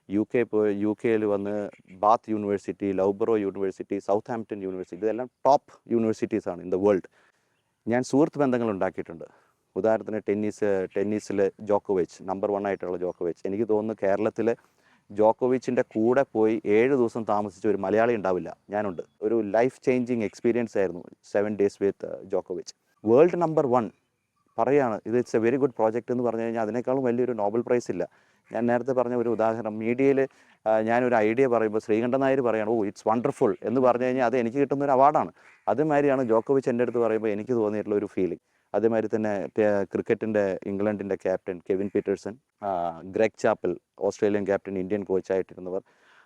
U കെയിൽ വന്ന് Bath university, Loughborough university, Southampton university, ഇതെല്ലാം ടോപ്പ് യൂണിവേഴ്സിറ്റീസാണ് ഇൻ ദ വേൾഡ്. ഞാൻ സുഹൃത്ത് ബന്ധങ്ങൾ ഉണ്ടാക്കിയിട്ടുണ്ട്. ഉദാഹരണത്തിന് ടെന്നീസിൽ ജോക്കോവിച്ച്, നമ്പർ 1 ആയിട്ടുള്ള ജോക്കോവിച്ച്. എനിക്ക് തോന്നുന്നു കേരളത്തിൽ ജോക്കോവിച്ചിൻ്റെ കൂടെ പോയി 7 ദിവസം താമസിച്ച ഒരു മലയാളി ഉണ്ടാവില്ല. ഞാനുണ്ട്. ഒരു ലൈഫ് ചേഞ്ചിങ് എക്സ്പീരിയൻസ് ആയിരുന്നു 7 days വിത്ത് ജോക്കോവിച്ച്. വേൾഡ് നമ്പർ 1 പറയുകയാണ്, ഇത് it's A very good project എന്ന് പറഞ്ഞു കഴിഞ്ഞാൽ അതിനേക്കാളും വലിയൊരു നോബൽ പ്രൈസ് ഇല്ല. ഞാൻ നേരത്തെ പറഞ്ഞ ഒരു ഉദാഹരണം, മീഡിയയിൽ ഞാനൊരു ഐഡിയ പറയുമ്പോൾ ശ്രീകണ്ഠൻ നായർ പറയാണ്, ഓ ഇറ്റ്സ് വണ്ടർഫുൾ എന്ന് പറഞ്ഞു കഴിഞ്ഞാൽ അത് എനിക്ക് കിട്ടുന്ന ഒരു അവാർഡാണ്. അതുമാതിരിയാണ് ജോക്കോവിച്ച് എൻ്റെ അടുത്ത് പറയുമ്പോൾ എനിക്ക് തോന്നിയിട്ടുള്ള ഒരു ഫീലിംഗ്. അതേമാതിരി തന്നെ ക്രിക്കറ്റിൻ്റെ ഇംഗ്ലണ്ടിൻ്റെ captain Kevin Pietersen, Greg Chappell Australian captain, Indian കോച്ചായിട്ടിരുന്നവർ,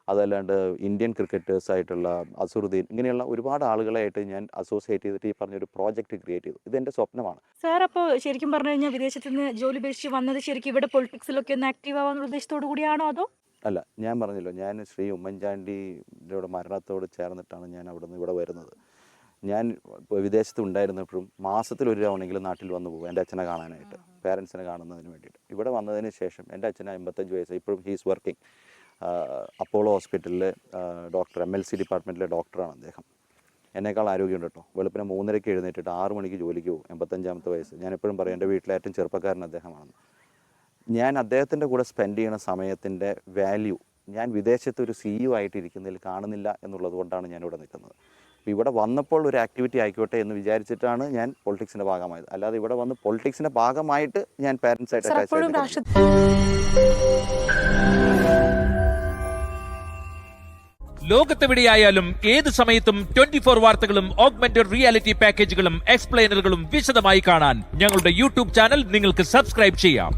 അതല്ലാണ്ട് ഇന്ത്യൻ ക്രിക്കറ്റേഴ്സായിട്ടുള്ള അസുറുദ്ദീൻ, ഇങ്ങനെയുള്ള ഒരുപാട് ആളുകളായിട്ട് ഞാൻ അസോസിയേറ്റ് ചെയ്തിട്ട് ഈ പറഞ്ഞൊരു പ്രോജക്റ്റ് ക്രിയേറ്റ് ചെയ്തു. ഇതെൻ്റെ സ്വപ്നമാണ്. സാർ അപ്പോൾ ശരിക്കും പറഞ്ഞു കഴിഞ്ഞാൽ വിദേശത്ത് നിന്ന് ജോലി ഉപേക്ഷിച്ച് വന്നത് ശരിക്കും ഇവിടെ പൊളിറ്റിക്സിലൊക്കെ ഒന്ന് ആക്റ്റീവ് ആവാനുള്ള ഉദ്ദേശത്തോടു കൂടിയാണോ അതോ? അല്ല, ഞാൻ പറഞ്ഞല്ലോ, ഞാൻ ശ്രീ ഉമ്മൻചാണ്ടിയുടെ മരണത്തോട് ചേർന്നിട്ടാണ് ഞാൻ അവിടെ നിന്ന് ഇവിടെ വരുന്നത്. ഞാൻ വിദേശത്ത് ഉണ്ടായിരുന്നപ്പോഴും മാസത്തിൽ ഒരു തവണയെങ്കിലും നാട്ടിൽ വന്നു പോകും എൻ്റെ അച്ഛനെ കാണാനായിട്ട്, പേരൻസിനെ കാണുന്നതിന് വേണ്ടിയിട്ട്. ഇവിടെ വന്നതിന് ശേഷം എൻ്റെ അച്ഛന് 55 വയസ്സ്, ഇപ്പോഴും ഹീസ് വർക്കിംഗ് അപ്പോളോ ഹോസ്പിറ്റലിൽ ഡോക്ടർ, MLC ഡിപ്പാർട്ട്മെൻറ്റിലെ ഡോക്ടറാണ് അദ്ദേഹം. എന്നേക്കാൾ ആരോഗ്യമുണ്ട് കേട്ടോ. വെളുപ്പിനെ 3:30 എഴുന്നേറ്റിട്ട് 6 മണിക്ക് ജോലിക്ക് പോകും. 85-ാമത്തെ വയസ്സ്. ഞാൻ എപ്പോഴും പറയും എൻ്റെ വീട്ടിലെ ഏറ്റവും ചെറുപ്പക്കാരൻ അദ്ദേഹമാണെന്ന്. ഞാൻ അദ്ദേഹത്തിൻ്റെ കൂടെ സ്പെൻഡ് ചെയ്യുന്ന സമയത്തിൻ്റെ വാല്യൂ ഞാൻ വിദേശത്ത് ഒരു CEO ആയിട്ടിരിക്കുന്നതിൽ കാണുന്നില്ല എന്നുള്ളത് കൊണ്ടാണ് ഞാനിവിടെ നിൽക്കുന്നത്. അപ്പോൾ ഇവിടെ വന്നപ്പോൾ ഒരു ആക്ടിവിറ്റി ആയിക്കോട്ടെ എന്ന് വിചാരിച്ചിട്ടാണ് ഞാൻ പൊളിറ്റിക്സിൻ്റെ ഭാഗമായത്. അല്ലാതെ ഇവിടെ വന്ന് പൊളിറ്റിക്സിൻ്റെ ഭാഗമായിട്ട് ഞാൻ പാരൻസായിട്ട് അറ്റാച്ച് ആയിട്ട്. ലോകത്തെവിടെയായാലും ഏത് സമയത്തും 24 വാർത്തകളും ഓഗ്മെന്റഡ് റിയാലിറ്റി പാക്കേജുകളും എക്സ്പ്ലെയിനറുകളും വിശദമായി കാണാൻ ഞങ്ങളുടെ YouTube ചാനൽ നിങ്ങൾക്ക് സബ്സ്ക്രൈബ് ചെയ്യാം.